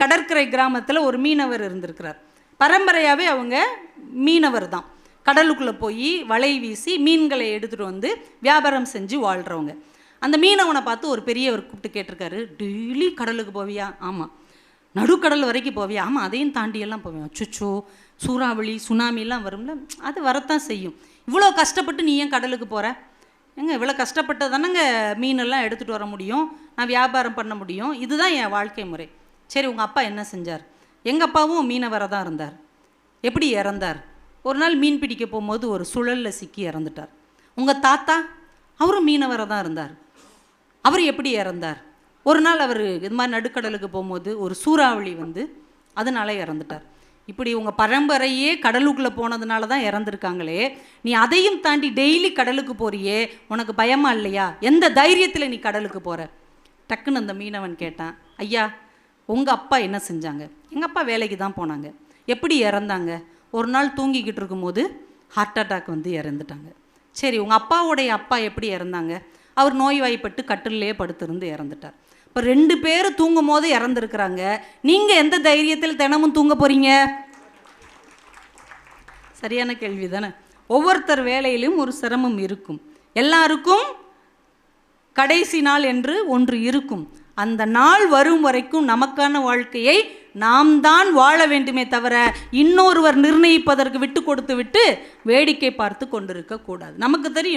கடற்கரை கிராமத்தில் ஒரு மீனவர் இருந்திருக்கிறார். பரம்பரையாகவே அவங்க மீனவர் தான். கடலுக்குள்ளே போய் வலை வீசி மீன்களை எடுத்துகிட்டு வந்து வியாபாரம் செஞ்சு வாழ்கிறவங்க. அந்த மீனவனை பார்த்து ஒரு பெரியவர் கூப்பிட்டு கேட்டிருக்காரு, டெய்லி கடலுக்கு போவியா? ஆமாம். நடுக்கடல் வரைக்கும் போவியா? ஆமாம். அதையும் தாண்டியெல்லாம் போவேன். அச்சுச்சோ, சூறாவளி சுனாமிலாம் வரும்ல, அது வரத்தான் செய்யும். இவ்வளோ கஷ்டப்பட்டு நீ ஏன் கடலுக்கு போகிற? ஏங்க இவ்வளோ கஷ்டப்பட்டு தானேங்க மீனெல்லாம் எடுத்துகிட்டு வர முடியும், நான் வியாபாரம் பண்ண முடியும், இதுதான் என் வாழ்க்கை முறை. சரி, உங்கள் அப்பா என்ன செஞ்சார்? எங்கள் அப்பாவும் மீனவராக தான் இருந்தார். எப்படி இறந்தார்? ஒரு நாள் மீன் பிடிக்க போகும்போது ஒரு சுழலில் சிக்கி இறந்துட்டார். உங்கள் தாத்தா அவரும் மீனவராக தான் இருந்தார். அவர் எப்படி இறந்தார்? ஒரு நாள் அவர் இது மாதிரி நடுக்கடலுக்கு போகும்போது ஒரு சூறாவளி வந்து அதனால இறந்துட்டார். இப்படி உங்கள் பரம்பரையே கடலுக்குள்ளே போனதுனால தான் இறந்துருக்காங்களே, நீ அதையும் தாண்டி டெய்லி கடலுக்கு போறியே, உனக்கு பயமா இல்லையா? எந்த தைரியத்தில் நீ கடலுக்கு போகிற? டக்குன்னு அந்த மீனவன் கேட்டான், ஐயா உங்கள் அப்பா என்ன செஞ்சாங்க? எங்கள் அப்பா வேலைக்கு தான் போனாங்க. எப்படி இறந்தாங்க? ஒரு நாள் தூங்கிக்கிட்டு இருக்கும்போது ஹார்ட் அட்டாக் வந்து இறந்துட்டாங்க. சரி, உங்கள் அப்பாவுடைய அப்பா எப்படி இறந்தாங்க? அவர் நோய்வாய்ப்பட்டு கட்டிலே படுத்திருந்து இறந்துட்டார். இப்போ 2 பேர் தூங்கும் போது இறந்துருக்குறாங்க. நீங்கள் எந்த தைரியத்தில் தினமும் தூங்க போகிறீங்க? சரியான கேள்வி தானே. ஒவ்வொருத்தர் வேலையிலும் ஒரு சிரமம் இருக்கும். எல்லாருக்கும் கடைசி நாள் என்று ஒன்று இருக்கும். அந்த நாள் வரும் வரைக்கும் நமக்கான வாழ்க்கையை நாம் தான் வாழ வேண்டுமே தவிர இன்னொருவர் நிர்ணயிப்பதற்கு விட்டு கொடுத்து விட்டு வேடிக்கை பார்த்து கொண்டிருக்க கூடாது. நமக்கு தெரியும்.